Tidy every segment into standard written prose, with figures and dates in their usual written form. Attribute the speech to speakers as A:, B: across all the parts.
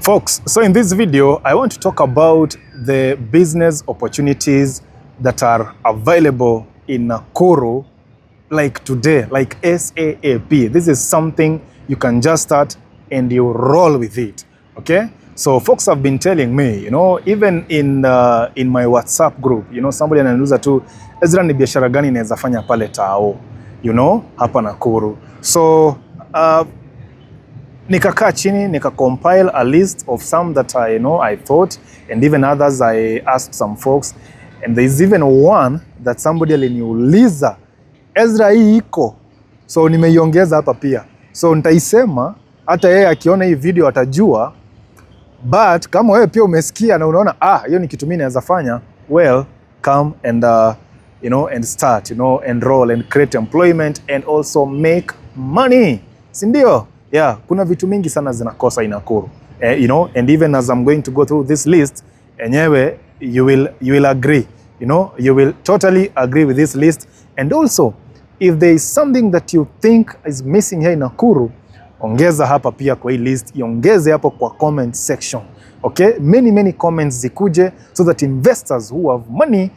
A: Folks, so in this video, I want to talk about the business opportunities that are available in Nakuru like today, like SAAP. This is something you can just start and you roll with it, okay? So folks have been telling me, even in my WhatsApp group, somebody ananiuliza tu, EZRA ni biashara gani naweza fanya pale tao, hapa Nakuru. So, nikakaa chini, nika-compile a list of some that I thought, and even others I asked some folks, and there's even one that somebody aliniuliza, EZRA hii iko, so nimeiongeza hapa pia. So nitaisema, hata yeye akiona hii video atajua, but kama wewe pia umesikia na unaona, hiyo ni kitu mimi naweza fanya, well, come and, and start, and roll and create employment and also make money. Sindio? Yeah, kuna vitu mingi sana zinakosa in Nakuru. And even as I'm going to go through this list, enyewe, you will agree. You will totally agree with this list. And also, if there is something that you think is missing here in Nakuru, ongeza hapa pia kwa hii list, iongeze hapo kwa comment section. Okay? Many comments zikuje so that investors who have money,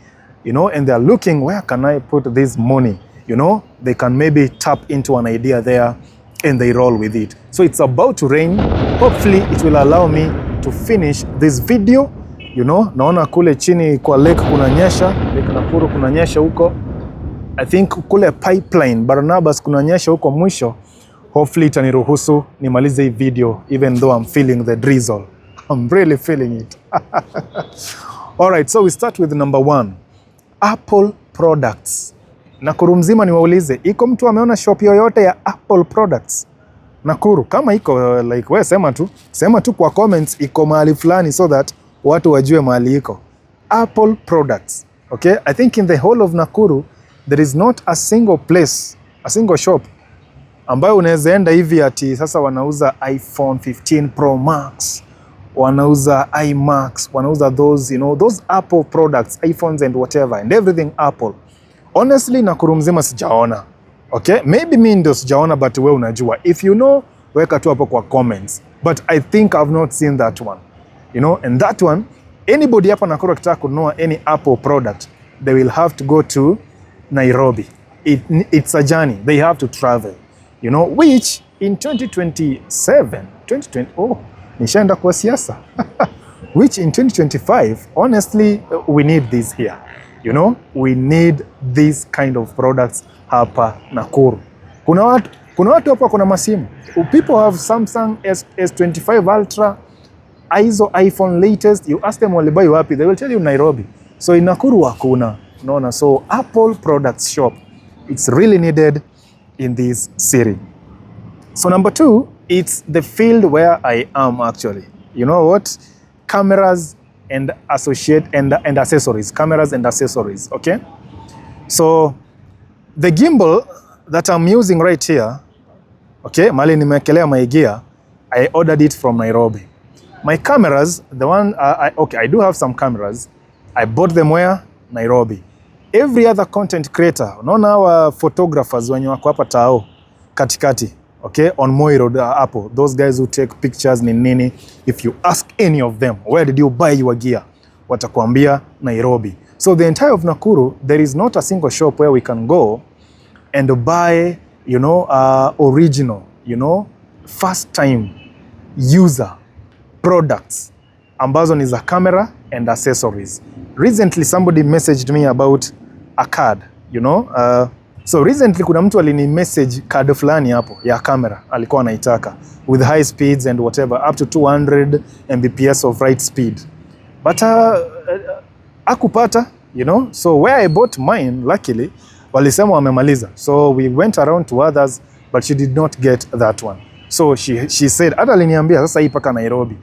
A: and they are looking, where can I put this money? They can maybe tap into an idea there and they roll with it. So it's about to rain. Hopefully it will allow me to finish this video. Naona kule chini kwa lake kunanyesha, Lake Nakuru kunanyesha huko. I think kule pipeline Barnabas kunanyesha huko mwisho. Hopefully itaniruhusu nimalize hii video even though I'm feeling the drizzle. I'm really feeling it. All right, so we start with number 1. Apple products. Nakuru mzima niwaulize, iko mtu ameona shop yoyote ya Apple products Nakuru? Kama iko, like we sema tu kwa comments iko mahali fulani so that watu wajue mahali iko. Apple products, okay? I think in the whole of Nakuru there is not a single place, a single shop ambayo unaweza enda hivi ati sasa wanauza iPhone 15 Pro Max, wanauza iMax, wanauza those, those Apple products, iPhones and whatever and everything Apple. Honestly, Nakuru mzima sijaona. Okay? Maybe mimi ndio sijaona, but wewe unajua. If you know, weka tu hapo kwa comments. But I think I've not seen that one. And that one, anybody hapa Nakuru akitaka kununua any Apple product, they will have to go to Nairobi. It's a journey. They have to travel. Which in 2027, nishaenda kwa siasa. Which in 2025, honestly, we need this here. We need these kind of products hapa Nakuru. Kuna watu hapa kuna masimu. People have Samsung S25 Ultra, iPhone latest. You ask them walibuy wapi, they will tell you Nairobi. So in Nakuru hakuna. So Apple products shop, it's really needed in this city. So number 2, it's the field where I am actually. You know what? Cameras and accessories, cameras and accessories, okay? So the gimbal that I'm using right here, okay, mali nimekelea my gear, I ordered it from Nairobi. My cameras, the one, I do have some cameras. I bought them where? Nairobi. Every other content creator, unaona hawa photographers wenye wako hapa tao, katikati, okay, on Moi Road, Apple, those guys who take pictures ni nini, if you ask any of them, where did you buy your gear? Watakuambia Nairobi. So the entire of Nakuru, there is not a single shop where we can go and buy, original, first time user products ambazo ni za camera and accessories. Recently somebody messaged me about a card, so recently kuna mtu alini message card fulani hapo ya camera alikuwa anaitaka with high speeds and whatever up to 200 Mbps of write speed, but akupata, so where I bought mine, luckily walisema wamemaliza, so we went around to others but she did not get that one. So she said hata aliniambia sasa hii paka Nairobi.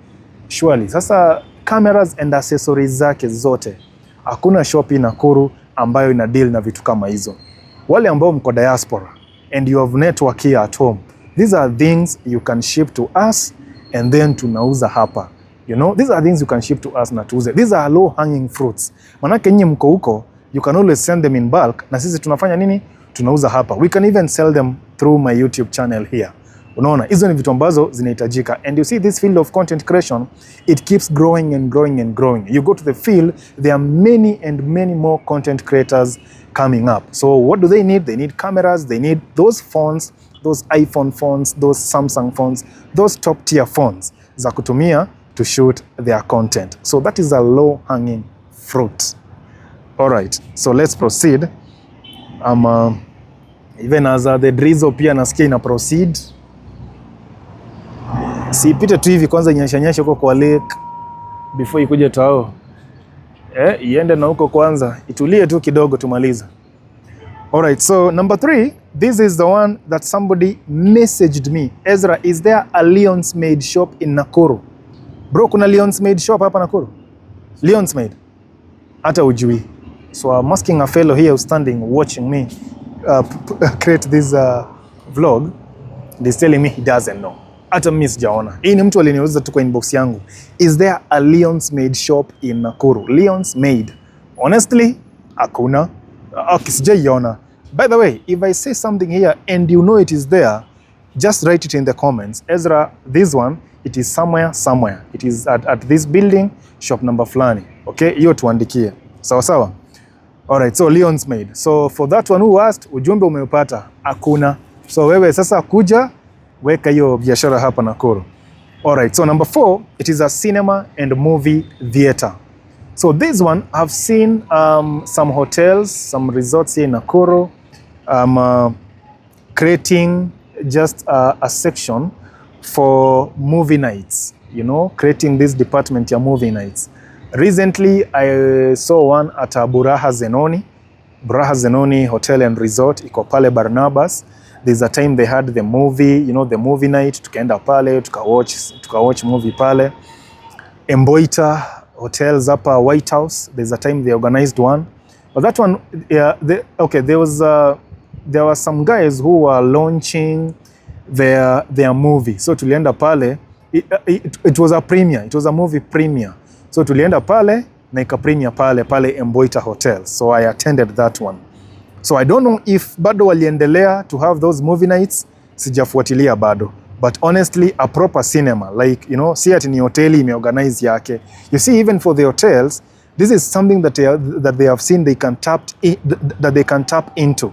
A: Surely sasa cameras and accessories zake zote hakuna shop in Nakuru ambayo ina deal na vitu kama hizo. Wale ambao mko diaspora and you have network here at home, these are things you can ship to us and then tunauza hapa. These are things you can ship to us na tuuze. These are low hanging fruits. Manake nyinyi mko huko, you can always send them in bulk na sisi tunafanya nini? Tunauza hapa. We can even sell them through my YouTube channel here. Unaona, hizo ni vitu ambazo zinahitajika. And you see this field of content creation, it keeps growing and growing and growing. You go to the field, there are many and many more content creators coming up. So what do they need? They need cameras, they need those phones, those iPhone phones, those Samsung phones, those top tier phones za kutumia to shoot their content. So that is a low hanging fruit. All right, so let's proceed. Even as the drizzle pia nasikia ina proceed. Siipite tu hivi kwanza nyesha huko kwa lake before ikuje tao. Iende na huko kwanza, itulie tu kidogo tumaliza. All right, so number 3, this is the one that somebody messaged me. Ezra, is there a Leon's Made shop in Nakuru? Bro, kuna Leon's Made shop hapa Nakuru? Leon's Made? Hata ujui. So I'm asking a fellow here who's standing watching me create this vlog. He's telling me he doesn't know. Hata mimi sijaona. Hii ni mtu aliniuliza tu kwa inbox yangu. Is there a Leon's Made shop in Nakuru? Leon's Made. Honestly, hakuna. Okay, sijaiona. By the way, if I say something here and you know it is there, just write it in the comments. Ezra, this one, it is somewhere. It is at this building, shop number fulani. Okay, hiyo tuandikie. Sawa sawa? Alright, so Leon's Made. So for that one who asked, ujumbe umeupata, hakuna. So wewe sasa kuja, weka hiyo biashara hapa Nakuru. Alright, so number 4, it is a cinema and movie theater. So this one, I've seen some hotels, some resorts here in Nakuru, creating just a section for movie nights, you know, creating this department ya movie nights. Recently, I saw one at Buraha Zenoni Hotel and Resort, iko pale Barnabas. There's a time they had the movie, you know, the movie night, tukaenda pale, tukawatch movie pale. Emboita hotels hapa White House, there's a time they organized one. But that one, yeah, there were some guys who were launching their movie. So tulienda pale, it was a premiere, it was a movie premiere. So tulienda pale na ika premiere pale Emboita Hotel. So I attended that one. So I don't know if bado waliendelea to have those movie nights, sijafuatilia bado. But honestly, a proper cinema, like, you know, si ati ni hoteli imeorganize yake. You see, even for the hotels, this is something that they have seen they can tap into.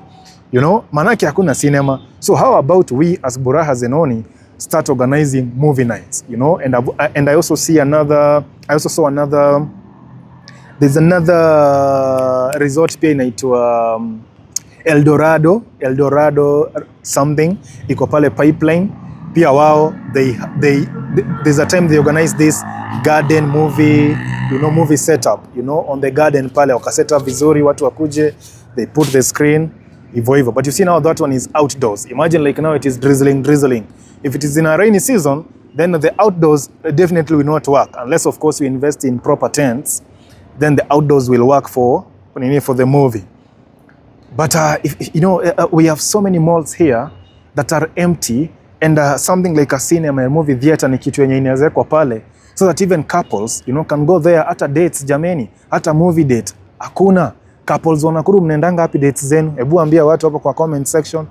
A: You know, manake hakuna cinema. So how about we as Buraha Zenoni start organizing movie nights, you know? And I also saw another, there's another resort pia inaitwa Eldorado something, iko pale Pipeline. Pia wao, there's a time they organize this garden movie, you know, movie setup, you know, on the garden pale, waka set up vizuri, watu wakuje, they put the screen, hivyo. But you see now that one is outdoors. Imagine like now it is drizzling. If it is in a rainy season, then the outdoors definitely will not work. Unless, of course, we invest in proper tents, then the outdoors will work for the movie. But, we have so many malls here that are empty, and something like a cinema, a movie theater ni kitu yenye inawezekwa pale, so that even couples, you know, can go there. Hata dates, jameni, hata movie date. Hakuna. Couples wa Nakuru mnaendanga hapi dates zenu? Hebu ambia watu hapa kwa comment section.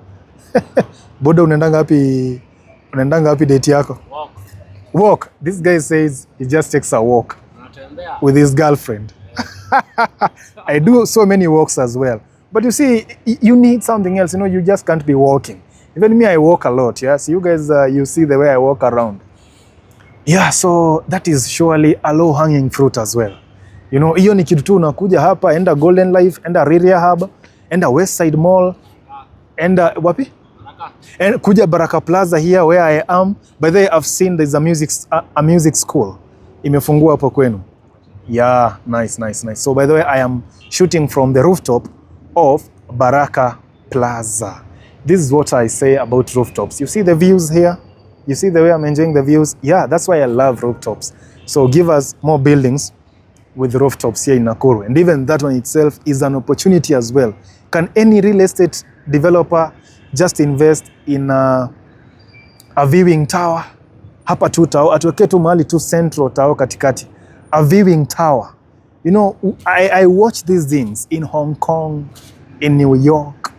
A: Boda unaendanga hapi date yako? Walk. This guy says he just takes a walk with his girlfriend. I do so many walks as well. But you see, you need something else. You know, you just can't be walking. Even me, I walk a lot. Yeah, so you guys, you see the way I walk around. Yeah, so that is surely a low-hanging fruit as well. You know, hiyo ni kitu tu unakuja hapa, enda Golden Life, enda Riria Hub, enda Westside Mall, enda wapi? And kuja Baraka Plaza here where I am. By the way, I've seen there's a music school. Imefungua hapo kwenu. Yeah, nice. So by the way, I am shooting from the rooftop of Baraka Plaza. This is what I say about rooftops. You see the views here? You see the way I'm enjoying the views? Yeah, that's why I love rooftops. So give us more buildings with rooftops here in Nakuru. And even that one itself is an opportunity as well. Can any real estate developer just invest in a viewing tower? Hapa tu tower, atuweke tu mahali tu central tower katikati. A viewing tower. You know, I watch these things in Hong Kong, in New York,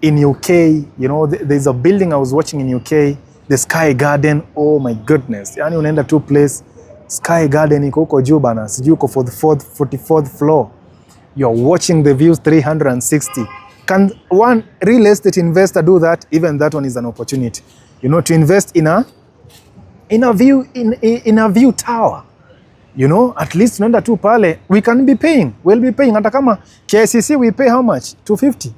A: in UK. You know, there's a building I was watching in UK. The Sky Garden, oh my goodness. Yani unaenda tu place, Sky Garden iko huko juu bana, sijui uko 44th floor. You're watching the views 360. Can one real estate investor do that? Even that one is an opportunity. You know, to invest in a view tower. You know, at least unaenda tu pale, we'll be paying. Hata kama KICC we pay how much? 250.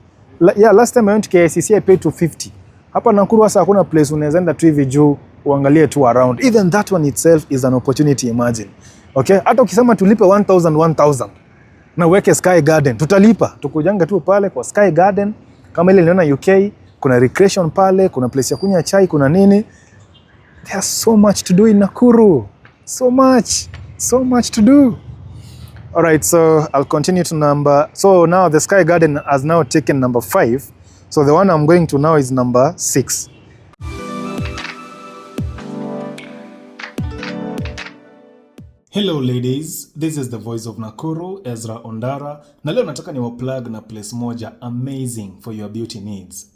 A: Yeah, last time I went to KICC I paid 250. Hapa Nakuru sasa hakuna place unaweza enda tu hivi juu uangalie tu around. Even that one itself is an opportunity, imagine. Okay? Hata ukisema tulipe 1000 na uweke Sky Garden, tutalipa. Tukujanga tu pale kwa Sky Garden. Kama ile niliona UK, kuna recreation pale, kuna place ya kunywa chai, kuna nini. There's so much to do in Nakuru. So much to do. All right, so I'll continue to so now the Sky Garden has now taken number 5. So the one I'm going to now is number 6. Hello ladies, this is the voice of Nakuru, EZRA ONDARA. Na leo nataka ni plug na place moja amazing for your beauty needs.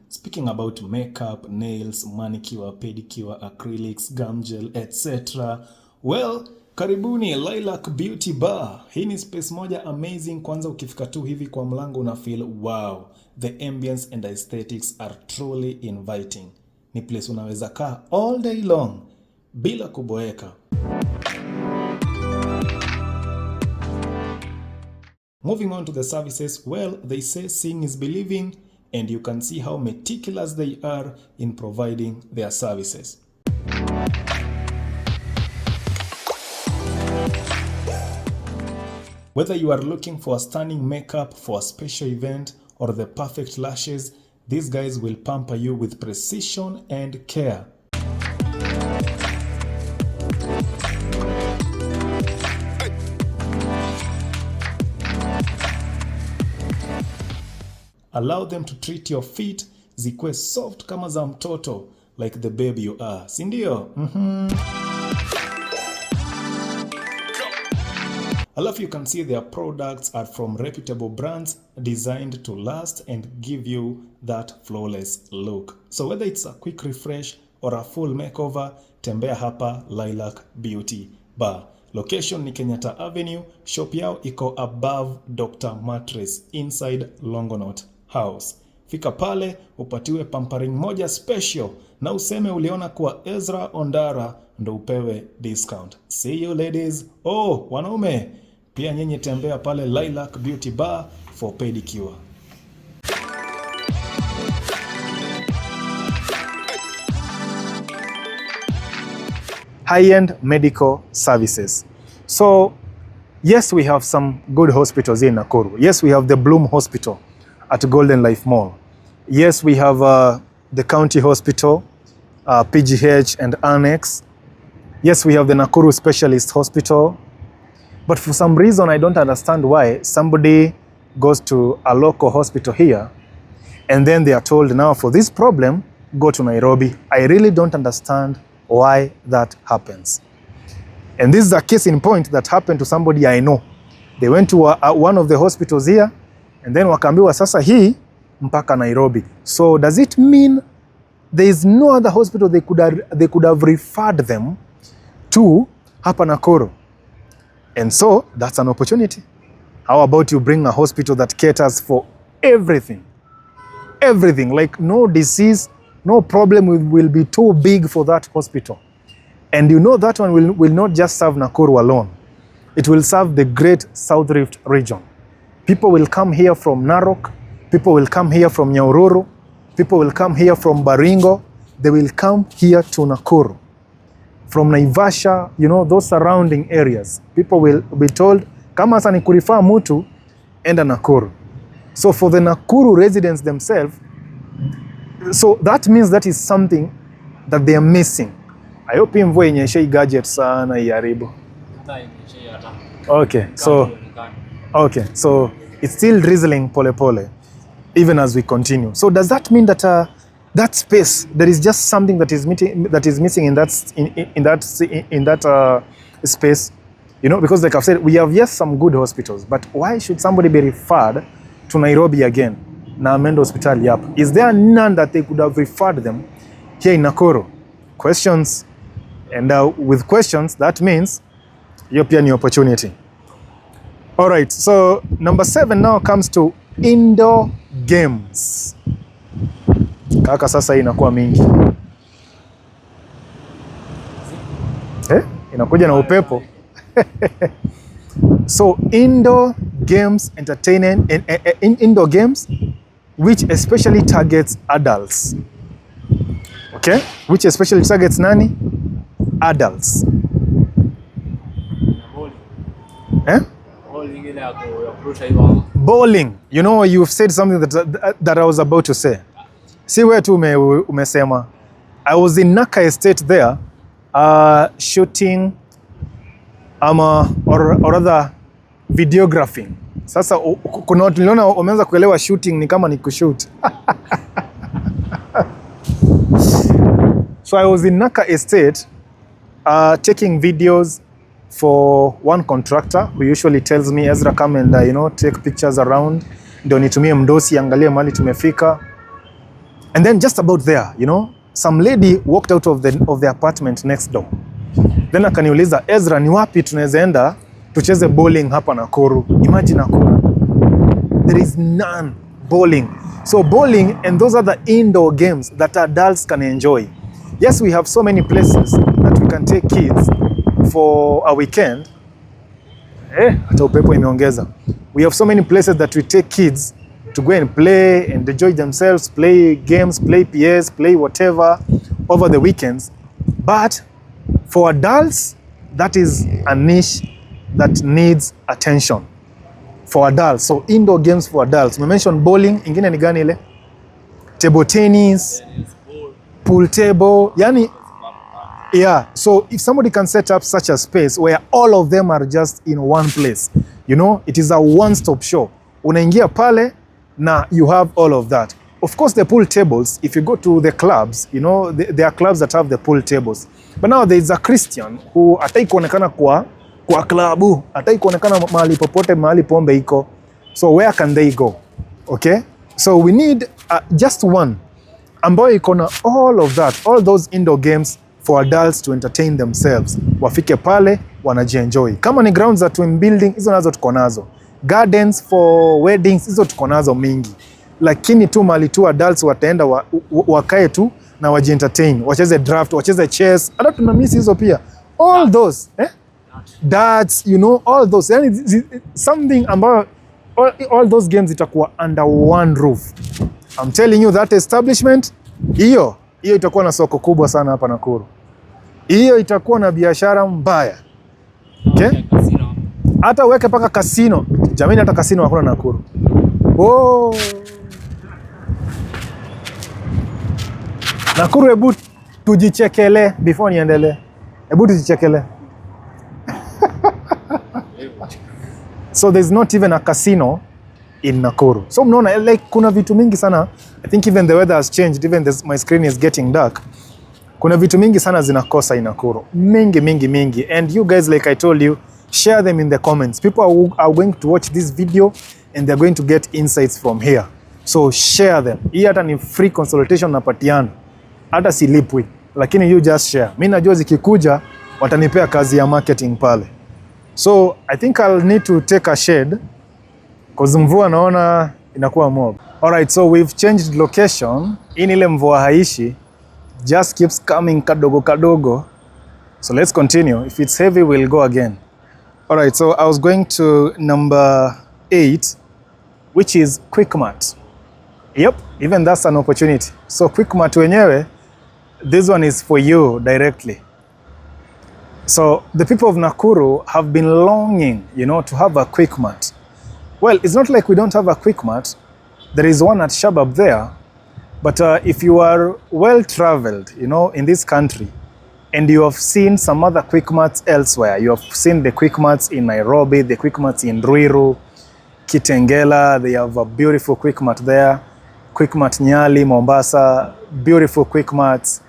A: Speaking about makeup, nails, manicure, pedicure, acrylics, gum gel, etc. Well, karibuni Lilac Beauty Bar. Hii ni space moja amazing. Kwanza ukifika tu hivi kwa mlango una feel wow. The ambience and aesthetics are truly inviting. Ni place unaweza kaa all day long bila kuboeka. Moving on to the services, well, they say seeing is believing, and you can see how meticulous they are in providing their services. Whether you are looking for a stunning makeup for a special event or the perfect lashes, these guys will pamper you with precision and care. Allow them to treat your feet zikwe soft kama za mtoto, like the baby you are. Sindio? Alafu you can see their products are from reputable brands designed to last and give you that flawless look. So whether it's a quick refresh or a full makeover, tembea hapa Lilac Beauty Bar. Location ni Kenyatta Avenue, shop yao iko above Dr. Mattress inside Longonot House. Fika pale upatiwe pampering moja special na useme uliona kwa EZRA ONDARA ndo upewe discount. See you ladies. Oh, wanaume, pia nyinyi tembea pale Lilac Beauty Bar for pedicure. High-end medical services. So, yes, we have some good hospitals in Nakuru. Yes, we have the Bloom Hospital at Golden Life Mall. Yes, we have the County Hospital, PGH and Annex. Yes, we have the Nakuru Specialist Hospital. But for some reason, I don't understand why somebody goes to a local hospital here and then they are told, now for this problem, go to Nairobi. I really don't understand why that happens. And this is a case in point that happened to somebody I know. They went to one of the hospitals here and then wakaambiwa sasa hii mpaka Nairobi. So does it mean there is no other hospital they could have referred them to hapa Nakuru? And so that's an opportunity. How about you bring a hospital that caters for everything? Everything, like no disease, no problem will be too big for that hospital. And you know that one will not just serve Nakuru alone. It will serve the great South Rift region. People will come here from Narok. People will come here from Nyahururu. People will come here from Baringo. They will come here to Nakuru. From Naivasha, you know, those surrounding areas. People will be told, kama sasa ni kurifaa mtu, enda Nakuru. So for the Nakuru residents themselves, so that means that is something that they are missing. I hope mvua inyeshe gadget sana iharibu. Okay, so it's still drizzling pole pole, even as we continue. So does that mean that that space, there is just something that is missing in that space? You know, because like I've said, we have yes some good hospitals, but why should somebody be referred to Nairobi again? Na amendo hospitali hapa. Is there none that they could have referred them here in Nakuru. Questions, and with questions, that means you're pia ni opportunity. All right, so number 7 now comes to indoor games. Kaka sasa inakuwa mingi. Inakuja na upepo. So indoor games, entertainment, indoor games which especially targets adults. Okay? Which especially targets nani? Adults. Bowling. You know, you've said something that I was about to say. See where tu umesema. I was in Naka Estate there, shooting or rather videographing. Sasa kuna watu niliona wameanza kuelewa shooting ni kama ni kushoot. So I was in Naka Estate taking videos for one contractor who usually tells me, Ezra, come and take pictures around. Ndio nitumie mdosi angalie mahali tumefika. And then just about there, some lady walked out of the apartment next door. Then akaniuliza, Ezra, ni wapi tunaweza enda tucheze bowling hapa Nakuru? Imagine Nakuru. There is none bowling. So bowling, and those are the indoor games that adults can enjoy. Yes, we have so many places that we can take kids for a weekend. Hata upepo imeongeza. We have so many places that we take kids to go and play and enjoy themselves, play games, play PS, play whatever over the weekends. But for adults, that is a niche that needs attention. For adults, so indoor games for adults. We mentioned bowling, ingine ni gani ile? Table tennis, pool table, yani, yeah. So if somebody can set up such a space where all of them are just in one place, it is a one-stop shop. Unaingia pale, na you have all of that. Of course, the pool tables, if you go to the clubs, there are clubs that have the pool tables. But now there is a Christian who hataki kuonekana kwa klabu, hataki kuonekana mahali popote, mahali pombe iko. So where can they go? Okay? So we need just one ambayo iko na all of that, all those indoor games for adults to entertain themselves. Wafike pale, wanajienjoy. Kama ni grounds za twin building, hizo nazo tuko nazo. Gardens for weddings, hizo tuko nazo mingi. Lakini tu mali tu adults wataenda wakae tu na wajientertain, wacheze draft, wacheze chess. Hata tunamiss hizo pia. All those, darts, all those. Yani something ambayo all those games itakuwa under one roof. I'm telling you that establishment, hiyo itakuwa na soko kubwa sana hapa Nakuru. Hiyo itakuwa na biashara mbaya. Okay? Hata uweke paka casino. Jamani, hata casino hakuna Nakuru. Oh. Nakuru, hebu tujichekele before niendelee. Hebu tujichekele. So there's not even a casino in Nakuru. So mnaona like kuna vitu mingi sana. I think even the weather has changed, even my screen is getting dark. Kuna vitu mingi sana zinakosa in Nakuru. Mingi. And you guys, like I told you, share them in the comments. People are going to watch this video and they're going to get insights from here. So share them. Hii hata ni free consultation napatiana. Hata silipwi. Lakini you just share. Mimi najua zikikuja watanipea kazi ya marketing pale. So I think I'll need to take a shade because mvua naona inakuwa mob. Alright, so we've changed location. In ile mvua haishi, just keeps coming kadogo. So let's continue. If it's heavy, we'll go again. Alright, so I was going to number 8, which is Quickmart. Yep, even that's an opportunity. So Quickmart wenyewe, this one is for you directly. So the people of Nakuru have been longing, to have a Quickmart. Well, it's not like we don't have a Quickmart. There is one at Shabab there. But if you are well-traveled, in this country, and you have seen some other Quickmarts elsewhere, you have seen the Quickmarts in Nairobi, the Quickmarts in Ruiru, Kitengela, they have a beautiful Quickmart there. Quickmart Nyali, Mombasa, beautiful Quickmarts.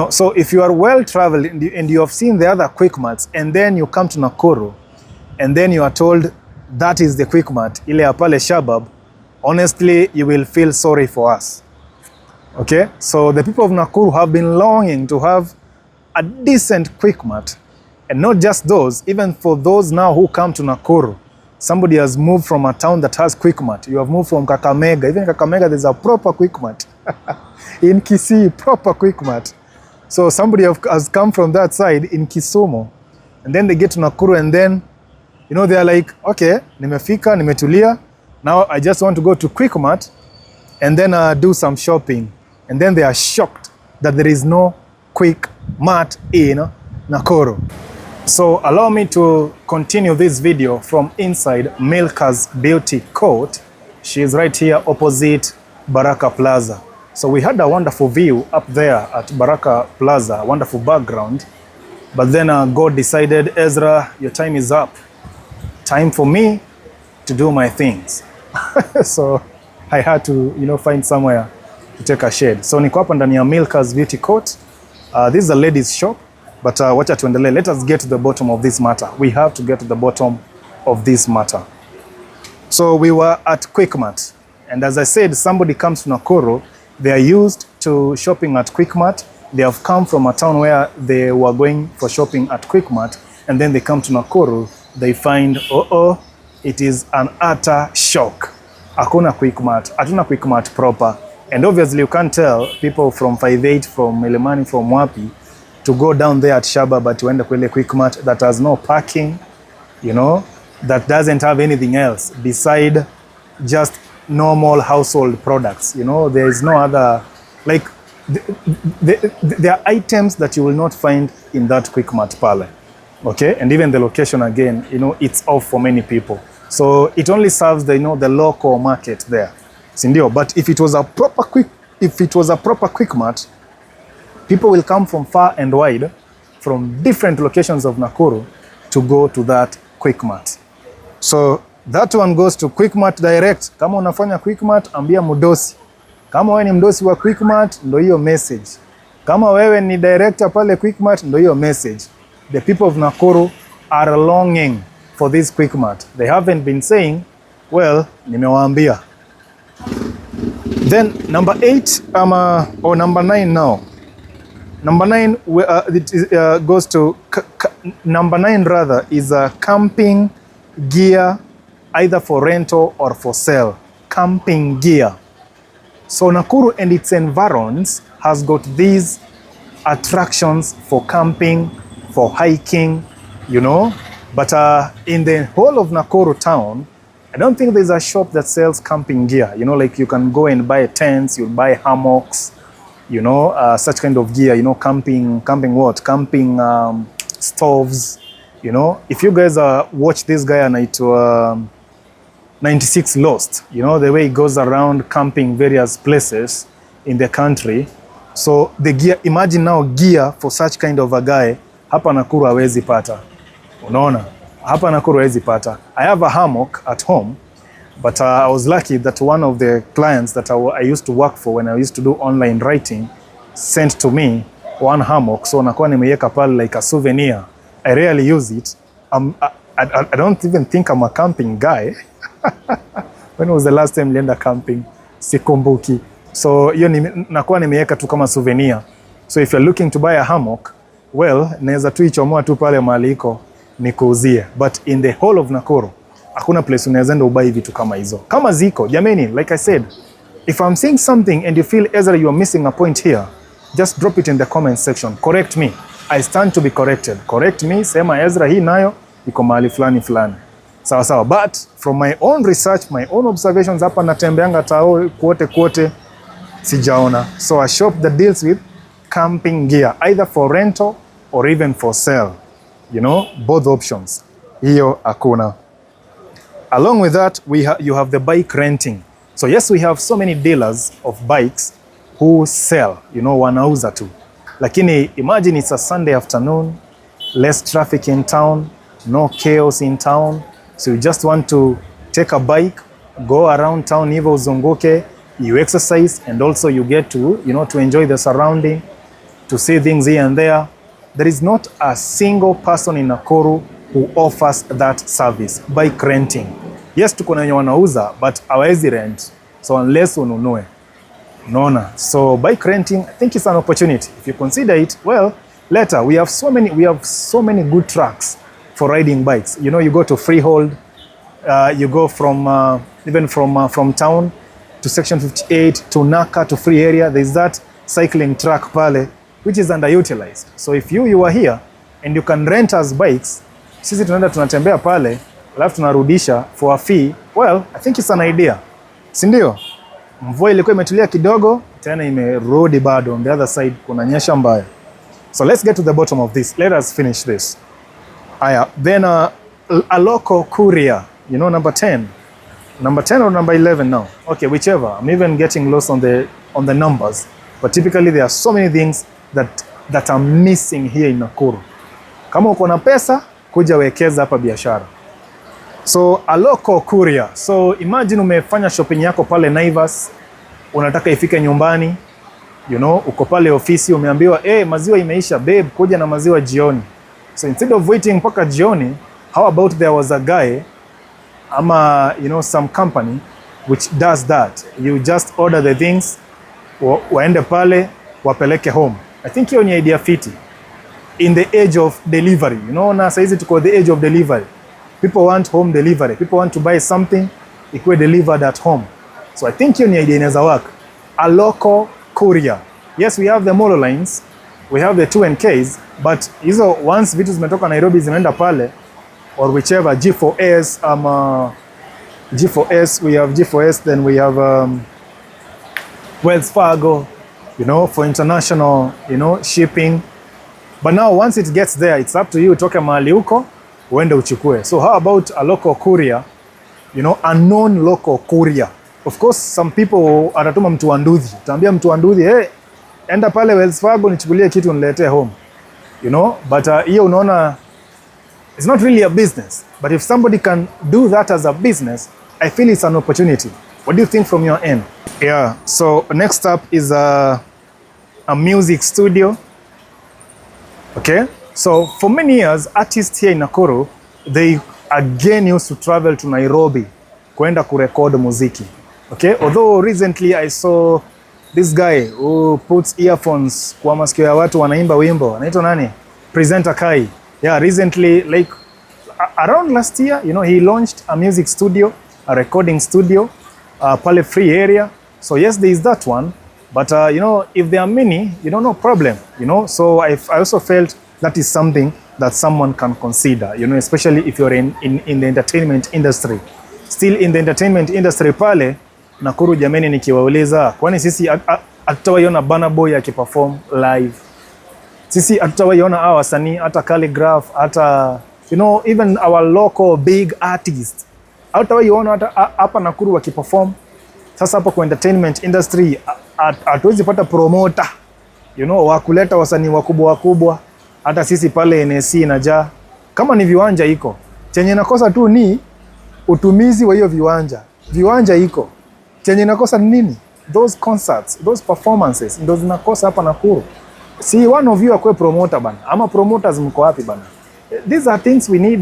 A: So if you are well-traveled and you have seen the other Quickmarts, and then you come to Nakuru, and then you are told that is the Quickmart, ile apale Shabab, honestly, you will feel sorry for us. Okay, so the people of Nakuru have been longing to have a decent Quickmart. And not just those, even for those now who come to Nakuru. Somebody has moved from a town that has Quickmart. You have moved from Kakamega. Even in Kakamega, there's a proper Quickmart. In Kisii, proper Quickmart. So somebody has come from that side in Kisumu. And then they get to Nakuru and then, you know, they're like, okay, nimefika, nimetulia. Now I just want to go to Quickmart and then do some shopping. And then they are shocked that there is no Quickmart in Nakuru. So allow me to continue this video from inside Milka's Beauty Court. She is right here opposite Baraka Plaza. So we had a wonderful view up there at Baraka Plaza, wonderful background. But then God decided, Ezra, your time is up. Time for me to do my things. So I had to, you know, find somewhere to take a shade. So niko hapa ndani ya Milka's Beauty Court. This is a ladies shop, but wacha tuendelee. Let us get to the bottom of this matter. We have to get to the bottom of this matter. So we were at Quickmart, and as I said, somebody comes to Nakuru, they are used to shopping at Quickmart. They have come from a town where they were going for shopping at Quickmart, and then they come to Nakuru, they find, it is an utter shock. Hakuna Quickmart, hatuna Quickmart proper. And obviously you can't tell people from 58, from Milimani, from Wapi, to go down there at Shaba, but to end up with a Quickmart that has no parking, you know, that doesn't have anything else beside just normal household products. You know, there is no other, like, there are items that you will not find in that Quickmart parlor. Okay, and even the location again, you know, it's off for many people. So it only serves the, you know, the local market there. Sindio, but if it was a proper Quickmart, people will come from far and wide, from different locations of Nakuru to go to that Quickmart. So that one goes to Quickmart direct. Kama unafanya Quickmart, ambia mudosi. Kama wewe ni mdosi wa Quickmart, ndo hiyo message. Kama wewe ni director pale Quickmart, ndo hiyo message. The people of Nakuru are longing for this Quickmart. They haven't been saying, well, nimewaambia. Then number 8, or number 9 now. Number 9 goes to, number 9 rather, is a camping gear, either for rental or for sale. Camping gear. So Nakuru and its environs has got these attractions for camping, for hiking, you know. But in the whole of Nakuru town, I don't think there's a shop that sells camping gear. You know, like you can go and buy tents, you'll buy hammocks, you know, such kind of gear, you know, camping what? Camping stoves, you know. If you guys watch this guy on 96 Lost, you know, the way he goes around camping various places in the country. So the gear, imagine now gear for such kind of a guy, hapa Nakuru hawezi pata. Unaona? Hapa Nakuru hawezi pata. I have a hammock at home, but I was lucky that one of the clients that I used to work for when I used to do online writing sent to me one hammock. So nakuwa nimeiweka pale like a souvenir. I rarely use it. I don't even think I'm a camping guy. When was the last time nilienda camping? Sikumbuki. So hiyo nakuwa nimeiweka tu kama souvenir. So if you're looking to buy a hammock, well, naweza tu ichomoa tu pale mahali iko nikuuzie. But in the whole of Nakuru, hakuna place unaweza enda ubai vitu kama hizo. Kama ziko, jameni, like I said, if I'm saying something and you feel Ezra you are missing a point here, just drop it in the comment section. Correct me. I stand to be corrected. Correct me, sema Ezra hii nayo iko mahali fulani fulani. Sawa sawa. But from my own research, my own observations, hapa natembeanga tao kwote sijaona. So a shop that deals with camping gear, either for rental or even for sale. You know, both options. Hiyo hakuna. Along with that, you have the bike renting. So yes, we have so many dealers of bikes who sell, you know, wanauza tu. Lakini imagine it's a Sunday afternoon, less traffic in town, no chaos in town. So you just want to take a bike, go around town hivyo uzunguke, you exercise, and also you get to, you know, to enjoy the surrounding, to see things here and there. There is not a single person in Nakuru who offers that service, bike renting. Yes, tuko na wenye wanauza, but hawezi rent. So unless ununue. Unaona? So bike renting, I think it's an opportunity. If you consider it, well, later we have so many good tracks for riding bikes. You know, you go to Freehold, you go from even from town to section 58 to Naka to free area. There's that cycling track pale which is underutilized. So if you are here and you can rent us bikes, sisi tunaenda tunatembea pale alafu tunarudisha for a fee, well, I think it's an idea. Si ndio? Mvua ilikuwa imetulia kidogo, tena imerudi bado. On the other side kunanyesha mbaya. So let's get to the bottom of this. Let us finish this. Aya, then a local courier, you know, number 10. Number 10 or number 11 now? Okay, whichever. I'm even getting lost on the numbers. But typically there are so many things that are missing here in Nakuru. Kama uko na pesa, kuja wekeza hapa biashara. So a local courier. So imagine umefanya shopping yako pale Naivas, unataka ifike nyumbani, you know, uko pale ofisi umeambiwa, maziwa imeisha babe, kuja na maziwa jioni. So instead of waiting mpaka jioni, how about there was a guy, you know, some company which does that. You just order the things, waende pale, wapeleke home. I think hiyo ni idea fiti. In the age of delivery, you know, na saizi tuko the age of delivery. People want home delivery. People want to buy something, ikuwe delivered at home. So I think hiyo ni idea inaweza work. A local courier. Yes, we have the monolines, we have the 2NKs, but hizo once vitu zimetoka Nairobi zimeenda pale, or whichever, G4S, G4S, we have G4S, then we have Wells Fargo, you know, for international, you know, shipping. But now once it gets there, it's up to you, toke mahali huko, uende uchukue. So how about a local courier, you know, a non-local courier? Of course, some people atatuma mtu wa Nduthi. Utaambia mtu wa Nduthi, enda pale Wells Fargo nichukulie kitu niletee home. You know, but hiyo unaona, it's not really a business. But if somebody can do that as a business, I feel it's an opportunity. What do you think from your end? Yeah, so next up is a music studio. Okay, so for many years, artists here in Nakuru, they again used to travel to Nairobi kuenda kurecord muziki. Okay, although recently I saw this guy who puts earphones kwa masikio ya watu wanaimba wimbo. Anaitwa nani? Presenter Kai. Yeah, recently, like around last year, you know, he launched a music studio, a recording studio, pale free area. So yes, there is that one. But, you know, if there are many, you know, no problem, you know. So I also felt that is something that someone can consider, you know, especially if you're in the entertainment industry. Still in the entertainment industry pale, Nakuru jameni nikiwauliza, kwani sisi hatutawaiona Burna Boy akiperform live. Sisi hatutawaiona hawa wasanii, hata Calligraph, hata, you know, even our local big artists. Hatutawaiona hapa Nakuru wakiperform. Sasa hapo kwa entertainment industry, hatuwezi pata promoter, you know, wakuleta wasanii wakubwa. Hata sisi pale NSC inajaa. Kama ni viwanja iko. Chenye nakosa tu ni utumizi wa hiyo viwanja. Viwanja iko. Chenye nakosa ni nini? Those concerts, those performances, ndio zinakosa hapa Nakuru. Si one of you akwe promoter bana. Ama promoters mko wapi bana? These are things we need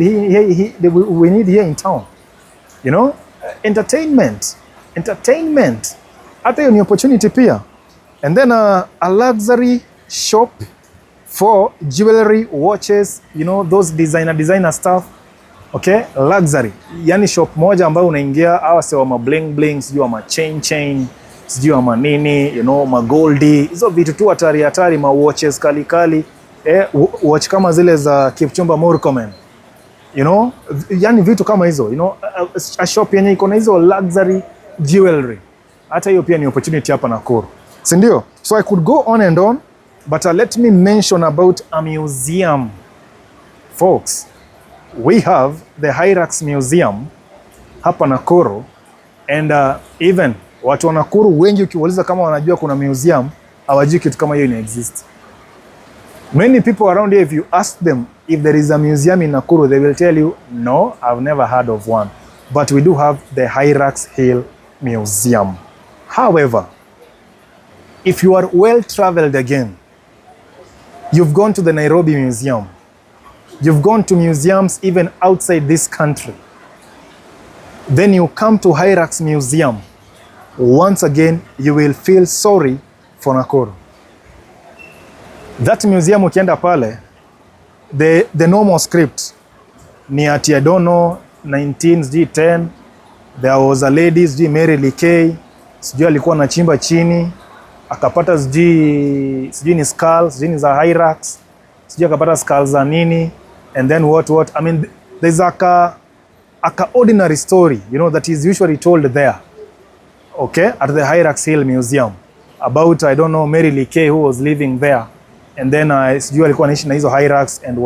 A: we need here in town. You know? Entertainment. Hata hiyo ni opportunity pia. And then a luxury shop for jewelry, watches, you know, those designer stuff. Okay, luxury. Yani shop moja ambayo unaingia, hawa sewa ma bling, sijui ma chain, sijui ma nini, you know, ma goldi. Hizo vitu tu hatari, ma watches kali. Watch kama zile za Kipchumba Murkomen. You know, yani vitu kama hizo, you know, a shop yenye iko na hizo luxury jewelry. Hata hiyo pia ni opportunity hapa Nakuru. Si ndio? So I could go on and on, but let me mention about a museum. Folks, we have the Hyrax Museum hapa Nakuru, and even watu wa Nakuru wengi ukiwauliza kama wanajua kuna museum, hawajui kitu kama hiyo ina exist. Many people around here, if you ask them if there is a museum in Nakuru, they will tell you, no, I've never heard of one. But we do have the Hyrax Hill Museum. However, if you are well-traveled again, you've gone to the Nairobi Museum, you've gone to museums even outside this country, then you come to Hyrax Museum, once again, you will feel sorry for Nakuru. That museum ukienda pale, the normal script ni ati, I don't know, 1910, there was a lady, sijui Mary Likay, sijui alikuwa anachimba chini, akapata sijui ni skulls, sijui ni za Hyrax, sijui akapata skulls za nini, and then what. I mean, there's a ordinary story, you know, that is usually told there, okay, at the Hyrax Hill Museum, about, I don't know, Mary Likay who was living there, and then sijui alikuwa anaishi na hizo Hyrax and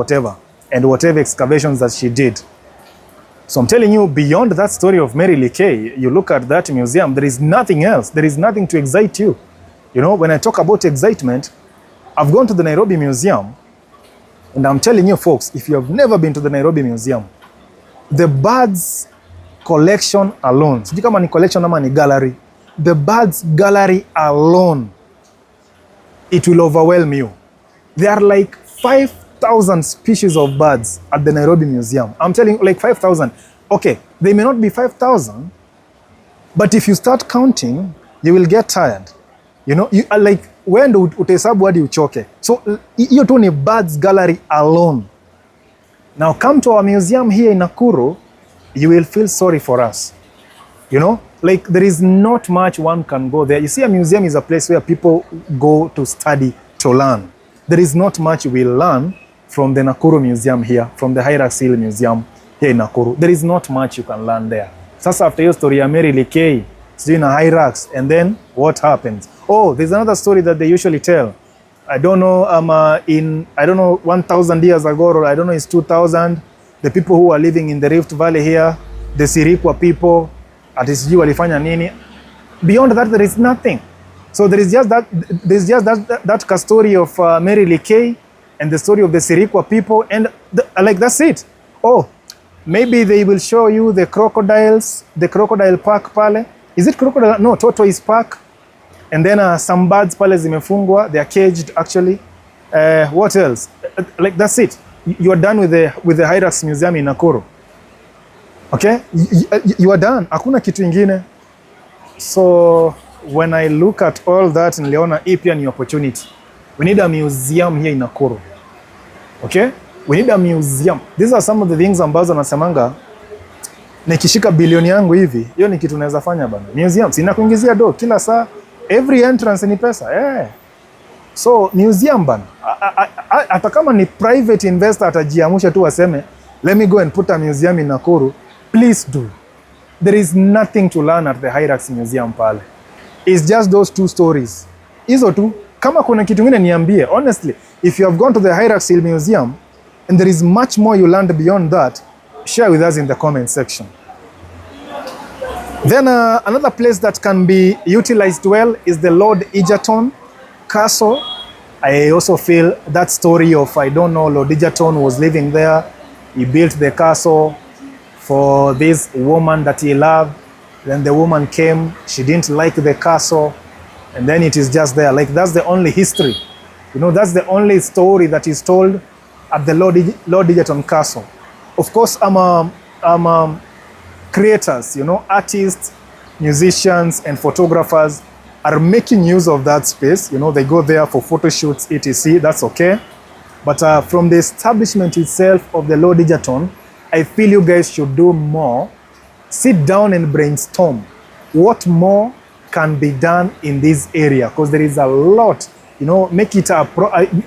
A: whatever excavations that she did. So I'm telling you, beyond that story of Mary Likay, you look at that museum, there is nothing else. There is nothing to excite you. You know, when I talk about excitement, I've gone to the Nairobi Museum, and I'm telling you folks, if you have never been to the Nairobi Museum, the birds collection alone, sijui kama ni collection ama ni gallery, the birds gallery alone, it will overwhelm you. There are like 5,000 species of birds at the Nairobi Museum. I'm telling you, like 5,000. Okay, they may not be 5,000, but if you start counting, you will get tired. You know, you are like, when utahesabu hadi uchoke. So, hiyo tu ni birds gallery alone. Now come to our museum here in Nakuru, you will feel sorry for us. You know, like there is not much one can go there. You see, a museum is a place where people go to study, to learn. There is not much we learn from the Nakuru Museum here, from the Hyrax Hill Museum here in Nakuru. There is not much you can learn there. Sasa after your story ya Mary Likay, sijui na Hyrax, and then what happens? Oh, there's another story that they usually tell. I don't know, 1,000 years ago, or I don't know, it's 2,000, the people who are living in the Rift Valley here, the Sirikwa people, ati sijui walifanya nini. Beyond that, there is nothing. So there's just that story of Mary Likay and the story of the Sirikwa people, and like that's it. Oh, maybe they will show you the crocodiles, the crocodile park pale. Is it crocodile? No, tortoise park. And then some birds pale zimefungwa, they are caged actually. What else? Like that's it. You are done with the Hyrax Museum in Nakuru. Okay? You are done. Hakuna kitu ingine. So when I look at all that, niliona hii pia ni opportunity. We need a museum here in Nakuru. Okay? We need a museum. These are some of the things ambazo nasemanga, nikishika bilioni yangu hivi, hiyo ni kitu naweza fanya bana. Museum, sina kuingizia do kila saa, every entrance ni pesa. Yeah. So museum bana. Hata kama ni private investor atajiamusha tu aseme, let me go and put a museum in Nakuru, please do. There is nothing to learn at the Hyrax Museum pale. It's just those two stories. Hizo tu. Kama kuna kitu ngine niambie. Honestly, if you have gone to the Hyrax Hill Museum and there is much more you learned beyond that, share with us in the comment section. Then another place that can be utilized well is the Lord Egerton Castle. I also feel that story of, I don't know, Lord Egerton was living there. He built the castle for this woman that he loved. Then the woman came, she didn't like the castle, and then it is just there. Like that's the only history. You know, that's the only story that is told at the Lord Egerton Castle. Of course, creators, you know, artists, musicians, and photographers are making use of that space. You know, they go there for photo shoots, etc. That's okay. But from the establishment itself of the Lord Egerton, I feel you guys should do more. Sit down and brainstorm what more can be done in this area, because there is a lot. You know, make it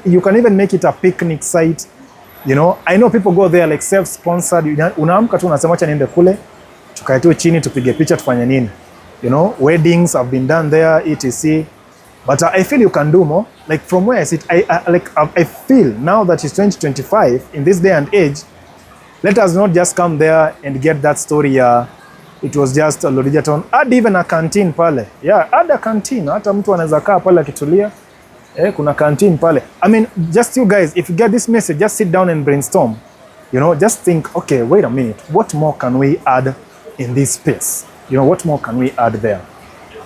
A: you can even make it a picnic site. You know, I know people go there like self-sponsored. Unaamka tu unasema acha niende kule, tukae tu chini tupige picha tufanye nini. You know, weddings have been done there, etc. But I feel you can do more. Like from where I sit, I feel now that it's 2025 in this day and age. Let us not just come there and get that story. It was just a Lord Egerton. Add even a canteen pale. Yeah, add a canteen. Hata mtu anaweza kaa pale akitulia. Kuna canteen pale. I mean, just you guys, if you get this message, just sit down and brainstorm. You know, just think, okay, wait a minute. What more can we add in this space? You know, what more can we add there?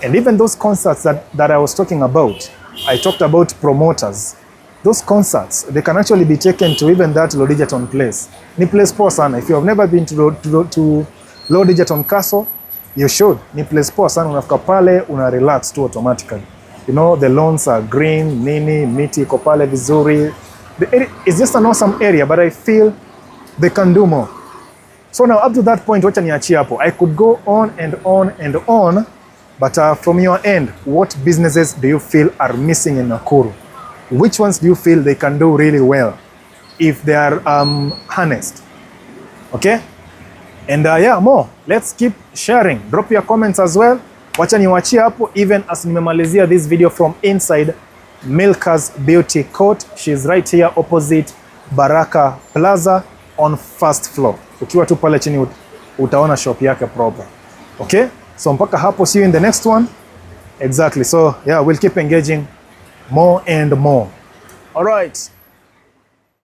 A: And even those concerts that I was talking about, I talked about promoters. Those concerts, they can actually be taken to even that Lord Egerton place. Ni place poa sana. If you have never been to Lord Egerton Castle, You should. Ni place poa sana, unafika pale una relax tu automatically. You know, the lawns are green, nini, miti iko pale vizuri. The area is just an awesome area, but I feel they can do more. So now up to that point, wacha niachie hapo. I could go on and on and on, but from your end, what businesses do you feel are missing in Nakuru? Which ones do you feel they can do really well if they are harnessed? Okay? And yeah, more. Let's keep sharing. Drop your comments as well. Wacha niwachie hapo, even as nimemalizia this video from inside Milka's Beauty Court. She's right here opposite Baraka Plaza on first floor. Ukiwa tu pale chini utaona shop yake proper. Okay? So mpaka hapo, see you in the next one. Exactly. So yeah, we'll keep engaging more and more. All right.